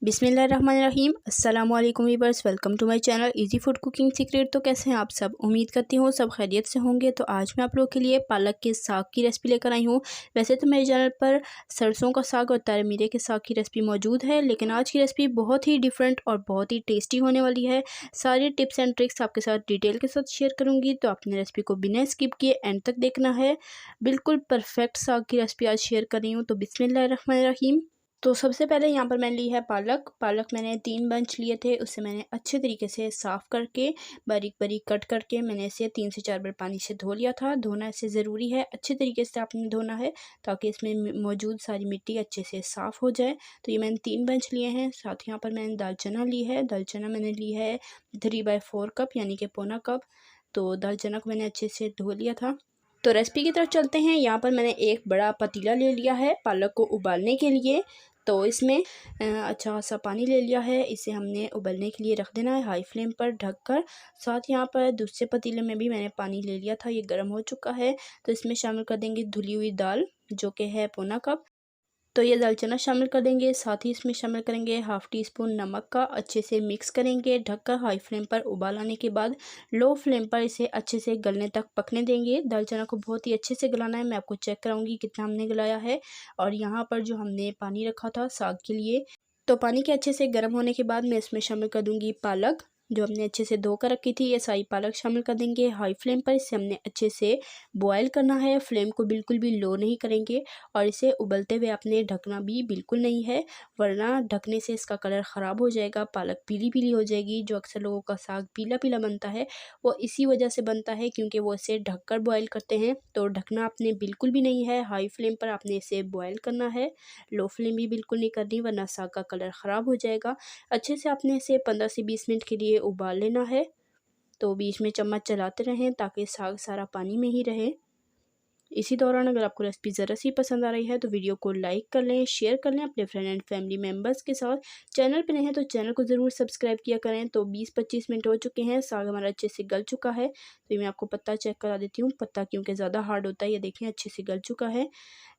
बिस्मिल्लाहिर्रहमानिर्रहीम। अस्सलामुअलैकुम viewers, welcome to my channel easy food cooking secret. तो कैसे हैं आप सब? उम्मीद करती हूँ सब खैरियत से होंगे। तो आज मैं आप लोगों के लिए पालक के साग की रेसिपी लेकर आई हूँ। वैसे तो मेरे चैनल पर सरसों का साग और तारमीरे के साग की रेसिपी मौजूद है, लेकिन आज की रेसिपी बहुत ही डिफरेंट और बहुत ही टेस्टी होने वाली है। सारी टिप्स एंड ट्रिक्स आपके साथ डिटेल के साथ शेयर करूँगी, तो आपने रेसिपी को बिना स्किप किए एंड तक देखना है। बिल्कुल परफेक्ट साग की रेसिपी आज शेयर कर रही हूँ। तो बिस्मिल्लाहिर्रहमानिर्रहीम। तो सबसे पहले यहाँ पर मैंने ली है पालक मैंने 3 बंच लिए थे। उसे मैंने अच्छे तरीके से साफ़ करके बारीक बारीक कट करके मैंने इसे 3 से 4 बार पानी से धो लिया था। धोना इससे ज़रूरी है, अच्छे तरीके से आपने धोना है ताकि इसमें मौजूद सारी मिट्टी अच्छे से साफ़ हो जाए। तो ये मैंने 3 बंच लिए हैं। साथ यहाँ पर मैंने दाल चना ली है। दाल चना मैंने ली है 3/4 कप, यानी कि पौना कप। तो दाल चना को मैंने अच्छे से धो लिया था। तो रेसिपी की तरफ चलते हैं। यहाँ पर मैंने एक बड़ा पतीला ले लिया है पालक को उबालने के लिए। तो इसमें अच्छा खासा पानी ले लिया है। इसे हमने उबलने के लिए रख देना है हाई फ्लेम पर ढककर। साथ यहाँ पर दूसरे पतीले में भी मैंने पानी ले लिया था, ये गर्म हो चुका है। तो इसमें शामिल कर देंगे धुली हुई दाल, जो कि है पौना कप। तो ये दाल चना शामिल कर देंगे। साथ ही इसमें शामिल करेंगे हाफ़ टी स्पून नमक का। अच्छे से मिक्स करेंगे ढककर। हाई फ्लेम पर उबाल आने के बाद लो फ्लेम पर इसे अच्छे से गलने तक पकने देंगे। दाल चना को बहुत ही अच्छे से गलाना है। मैं आपको चेक कराऊंगी कितना हमने गलाया है। और यहाँ पर जो हमने पानी रखा था साग के लिए, तो पानी के अच्छे से गर्म होने के बाद मैं इसमें शामिल कर दूंगी पालक, जो हमने अच्छे से धो कर रखी थी। ये सारी पालक शामिल कर देंगे हाई फ्लेम पर। इसे हमने अच्छे से बॉयल करना है। फ्लेम को बिल्कुल भी लो नहीं करेंगे और इसे उबलते हुए आपने ढकना भी बिल्कुल नहीं है, वरना ढकने से इसका कलर ख़राब हो जाएगा, पालक पीली पीली हो जाएगी। जो अक्सर लोगों का साग पीला पीला बनता है वो इसी वजह से बनता है, क्योंकि वो इसे ढककर बॉयल करते हैं। तो ढकना आपने बिल्कुल भी नहीं है, हाई फ्लेम पर आपने इसे बॉयल करना है। लो फ्लेम भी बिल्कुल नहीं करनी, वरना साग का कलर ख़राब हो जाएगा। अच्छे से आपने इसे 15 से 20 मिनट के लिए उबाल लेना है। तो बीच में चम्मच चलाते रहें ताकि साग सारा पानी में ही रहे। इसी दौरान अगर आपको रेसिपी ज़रा सी पसंद आ रही है तो वीडियो को लाइक कर लें, शेयर कर लें अपने फ्रेंड एंड फैमिली मेम्बर्स के साथ। चैनल पे नए हैं तो चैनल को ज़रूर सब्सक्राइब किया करें। तो 20-25 मिनट हो चुके हैं, साग हमारा अच्छे से गल चुका है। तो ये मैं आपको पत्ता चेक करा देती हूँ। पत्ता क्योंकि ज़्यादा हार्ड होता है, ये देखें अच्छे से गल चुका है।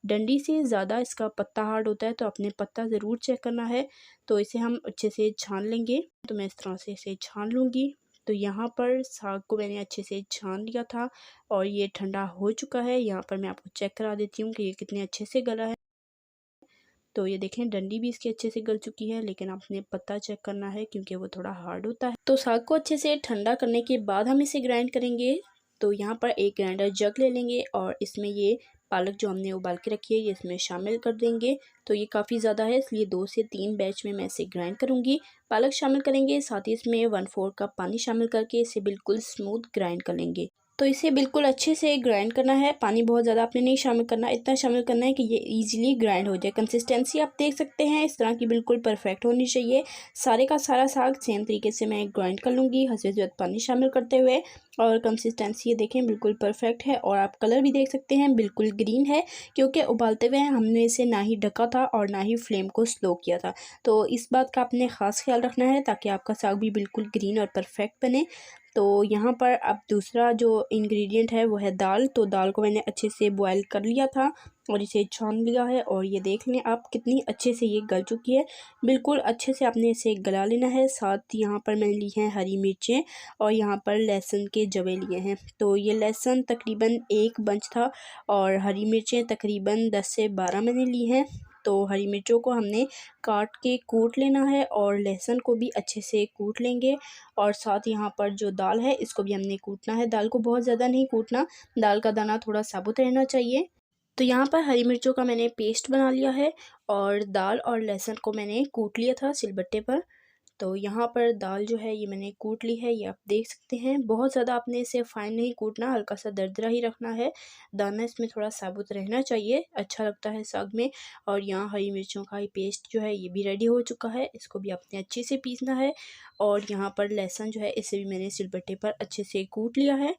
डंडी से ज़्यादा इसका पत्ता हार्ड होता है, तो आपने पत्ता ज़रूर चेक करना है। तो इसे हम अच्छे से छान लेंगे। तो मैं इस तरह से इसे छान लूँगी। तो यहाँ पर साग को मैंने अच्छे से छान लिया था और ये ठंडा हो चुका है। यहाँ पर मैं आपको चेक करा देती हूँ कि ये कितने अच्छे से गला है। तो ये देखें डंडी भी इसकी अच्छे से गल चुकी है, लेकिन आपने पत्ता चेक करना है क्योंकि वो थोड़ा हार्ड होता है। तो साग को अच्छे से ठंडा करने के बाद हम इसे ग्राइंड करेंगे। तो यहाँ पर एक ग्राइंडर जग ले लेंगे और इसमें ये पालक जो हमने उबाल के रखी है ये इसमें शामिल कर देंगे। तो ये काफ़ी ज़्यादा है, इसलिए 2 से 3 बैच में मैं इसे ग्राइंड करूँगी। पालक शामिल करेंगे, साथ ही इसमें 1/4 कप पानी शामिल करके इसे बिल्कुल स्मूथ ग्राइंड कर लेंगे। तो इसे बिल्कुल अच्छे से ग्राइंड करना है। पानी बहुत ज़्यादा आपने नहीं शामिल करना, इतना शामिल करना है कि ये इजीली ग्राइंड हो जाए। कंसिस्टेंसी आप देख सकते हैं, इस तरह की बिल्कुल परफेक्ट होनी चाहिए। सारे का सारा साग सेम तरीके से मैं ग्राइंड कर लूँगी, हल्के से पानी शामिल करते हुए। और कंसिस्टेंसी ये देखें बिल्कुल परफेक्ट है। और आप कलर भी देख सकते हैं, बिल्कुल ग्रीन है, क्योंकि उबालते हुए हमने इसे ना ही ढका था और ना ही फ्लेम को स्लो किया था। तो इस बात का आपने ख़ास ख्याल रखना है ताकि आपका साग भी बिल्कुल ग्रीन और परफेक्ट बने। तो यहाँ पर अब दूसरा जो इंग्रेडिएंट है वो है दाल। तो दाल को मैंने अच्छे से बॉयल कर लिया था और इसे छान लिया है। और ये देख लें आप कितनी अच्छे से ये गल चुकी है। बिल्कुल अच्छे से आपने इसे गला लेना है। साथ यहाँ पर मैंने ली हैं हरी मिर्चें और यहाँ पर लहसुन के जवे लिए हैं। तो ये लहसुन तकरीबन 1 बंच था और हरी मिर्चें तकरीबन 10 से 12 मैंने ली हैं। तो हरी मिर्चों को हमने काट के कूट लेना है और लहसुन को भी अच्छे से कूट लेंगे। और साथ यहाँ पर जो दाल है इसको भी हमने कूटना है। दाल को बहुत ज़्यादा नहीं कूटना, दाल का दाना थोड़ा साबुत रहना चाहिए। तो यहाँ पर हरी मिर्चों का मैंने पेस्ट बना लिया है और दाल और लहसुन को मैंने कूट लिया था सिलबट्टे पर। तो यहाँ पर दाल जो है ये मैंने कूट ली है, ये आप देख सकते हैं। बहुत ज़्यादा आपने इसे फाइन नहीं कूटना, हल्का सा दरदरा ही रखना है। दाना इसमें थोड़ा साबुत रहना चाहिए, अच्छा लगता है साग में। और यहाँ हरी मिर्चों का ये पेस्ट जो है ये भी रेडी हो चुका है, इसको भी आपने अच्छे से पीसना है। और यहाँ पर लहसुन जो है इसे भी मैंने सिलबट्टे पर अच्छे से कूट लिया है।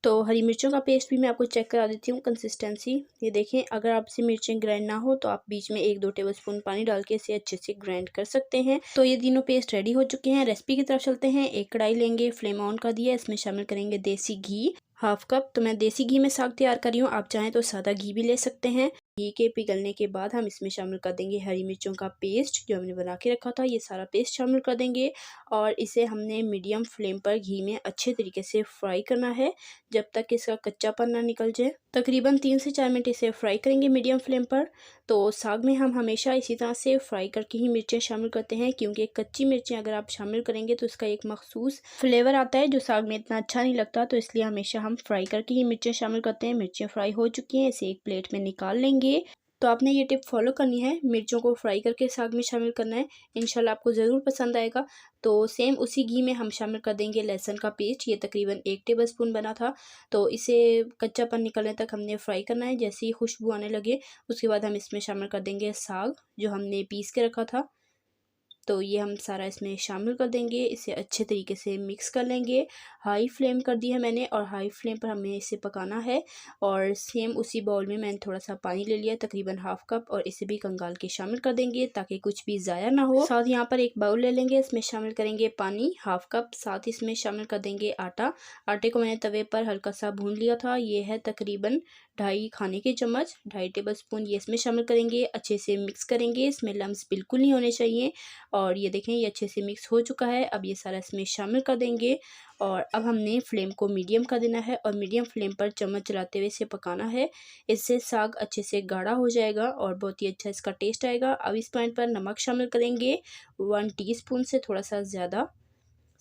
तो हरी मिर्चों का पेस्ट भी मैं आपको चेक करा देती हूँ कंसिस्टेंसी। ये देखें, अगर आपसे मिर्चें ग्राइंड ना हो तो आप बीच में 1-2 टेबलस्पून पानी डाल के इसे अच्छे से ग्राइंड कर सकते हैं। तो ये तीनों पेस्ट रेडी हो चुके हैं। रेसिपी की तरफ चलते हैं। एक कढ़ाई लेंगे, फ्लेम ऑन कर दिया, इसमें शामिल करेंगे देसी घी हाफ कप। तो मैं देसी घी में साग तैयार कर रही हूँ, आप चाहें तो सादा घी भी ले सकते हैं। घी के पिघलने के बाद हम इसमें शामिल कर देंगे हरी मिर्चों का पेस्ट जो हमने बना के रखा था। ये सारा पेस्ट शामिल कर देंगे और इसे हमने मीडियम फ्लेम पर घी में अच्छे तरीके से फ्राई करना है जब तक इसका कच्चापन ना निकल जाए। तकरीबन 3 से 4 मिनट इसे फ्राई करेंगे मीडियम फ्लेम पर। तो साग में हम हमेशा इसी तरह से फ्राई करके ही मिर्चें शामिल करते हैं, क्योंकि कच्ची मिर्चें अगर आप शामिल करेंगे तो इसका एक मखसूस फ्लेवर आता है जो साग में इतना अच्छा नहीं लगता। तो इसलिए हमेशा हम फ्राई करके ही मिर्चें शामिल करते हैं। मिर्चें फ्राई हो चुकी हैं, इसे एक प्लेट में निकाल लेंगे। तो आपने ये टिप फॉलो करनी है, मिर्चों को फ्राई करके साग में शामिल करना है, इंशाल्लाह आपको ज़रूर पसंद आएगा। तो सेम उसी घी में हम शामिल कर देंगे लहसुन का पेस्ट। ये तकरीबन 1 टेबलस्पून बना था। तो इसे कच्चापन निकलने तक हमने फ्राई करना है। जैसे ही खुशबू आने लगे उसके बाद हम इसमें शामिल कर देंगे साग जो हमने पीस के रखा था। तो ये हम सारा इसमें शामिल कर देंगे, इसे अच्छे तरीके से मिक्स कर लेंगे। हाई फ्लेम कर दी है मैंने और हाई फ्लेम पर हमें इसे पकाना है। और सेम उसी बाउल में मैंने थोड़ा सा पानी ले लिया, तकरीबन हाफ कप, और इसे भी कंगाल के शामिल कर देंगे ताकि कुछ भी ज़ाया ना हो। साथ यहाँ पर एक बाउल ले लेंगे, इसमें शामिल करेंगे पानी हाफ कप, साथ इसमें शामिल कर देंगे आटा। आटे को मैंने तवे पर हल्का सा भून लिया था। ये है तकरीबन 2.5 खाने के चम्मच, 2.5 टेबलस्पून ये इसमें शामिल करेंगे। अच्छे से मिक्स करेंगे, इसमें लम्स बिल्कुल नहीं होने चाहिए। और ये देखें ये अच्छे से मिक्स हो चुका है। अब ये सारा इसमें शामिल कर देंगे और अब हमने फ्लेम को मीडियम कर देना है और मीडियम फ्लेम पर चम्मच चलाते हुए इसे पकाना है। इससे साग अच्छे से गाढ़ा हो जाएगा और बहुत ही अच्छा इसका टेस्ट आएगा। अब इस पॉइंट पर नमक शामिल करेंगे 1 टीस्पून से थोड़ा सा ज़्यादा,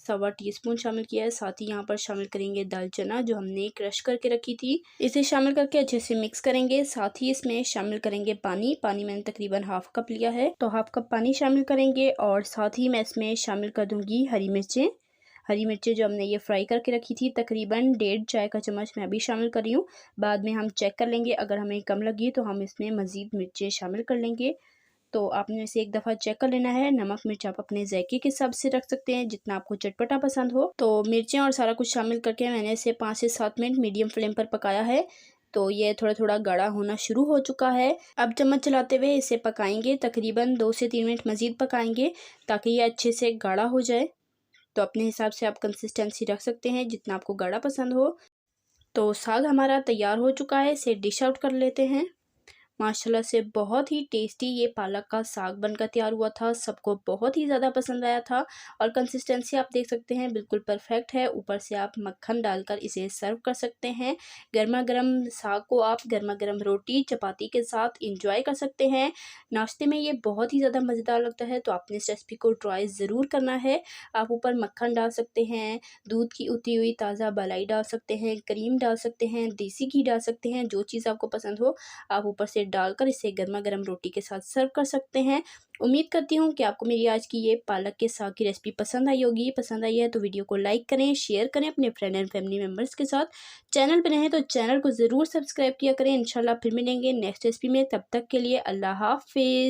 1.25 टीस्पून शामिल किया है। साथ ही यहाँ पर शामिल करेंगे दाल चना जो हमने क्रश करके रखी थी, इसे शामिल करके अच्छे से मिक्स करेंगे। साथ ही इसमें शामिल करेंगे पानी। पानी मैंने तकरीबन हाफ कप लिया है, तो हाफ कप पानी शामिल करेंगे। और साथ ही मैं इसमें शामिल कर दूंगी हरी मिर्चें। हरी मिर्चें जो हमने ये फ्राई करके रखी थी तकरीबन 1.5 चाय का चम्मच मैं अभी शामिल कर रही हूँ। बाद में हम चेक कर लेंगे, अगर हमें कम लगी तो हम इसमें मज़ीद मिर्चें शामिल कर लेंगे। तो आपने इसे एक दफ़ा चेक कर लेना है। नमक मिर्च आप अपने ज़ायके के हिसाब से रख सकते हैं, जितना आपको चटपटा पसंद हो। तो मिर्चें और सारा कुछ शामिल करके मैंने इसे 5 से 7 मिनट मीडियम फ्लेम पर पकाया है। तो ये थोड़ा थोड़ा गाढ़ा होना शुरू हो चुका है। अब चम्मच चलाते हुए इसे पकाएंगे, तकरीबन 2 से 3 मिनट मज़ीद पकाएंगे ताकि ये अच्छे से गाढ़ा हो जाए। तो अपने हिसाब से आप कंसिस्टेंसी रख सकते हैं जितना आपको गाढ़ा पसंद हो। तो साग हमारा तैयार हो चुका है, इसे डिश आउट कर लेते हैं। माशाल्लाह से बहुत ही टेस्टी ये पालक का साग बनकर तैयार हुआ था। सबको बहुत ही ज़्यादा पसंद आया था और कंसिस्टेंसी आप देख सकते हैं बिल्कुल परफेक्ट है। ऊपर से आप मक्खन डालकर इसे सर्व कर सकते हैं। गर्मा गर्म साग को आप गर्मा गर्म रोटी चपाती के साथ इंजॉय कर सकते हैं। नाश्ते में ये बहुत ही ज़्यादा मज़ेदार लगता है, तो आपने इस रेसिपी को ट्राई ज़रूर करना है। आप ऊपर मक्खन डाल सकते हैं, दूध की उती हुई ताज़ा मलाई डाल सकते हैं, क्रीम डाल सकते हैं, देसी घी डाल सकते हैं, जो चीज़ आपको पसंद हो आप ऊपर से डालकर इसे गर्मा गर्म रोटी के साथ सर्व कर सकते हैं। उम्मीद करती हूँ कि आपको मेरी आज की ये पालक के साग की रेसिपी पसंद आई होगी। पसंद आई है तो वीडियो को लाइक करें, शेयर करें अपने फ्रेंड एंड फैमिली मेम्बर्स के साथ। चैनल पर रहें तो चैनल को ज़रूर सब्सक्राइब किया करें। इंशाल्लाह फिर मिलेंगे नेक्स्ट रेसिपी में, तब तक के लिए अल्लाह हाफिज़।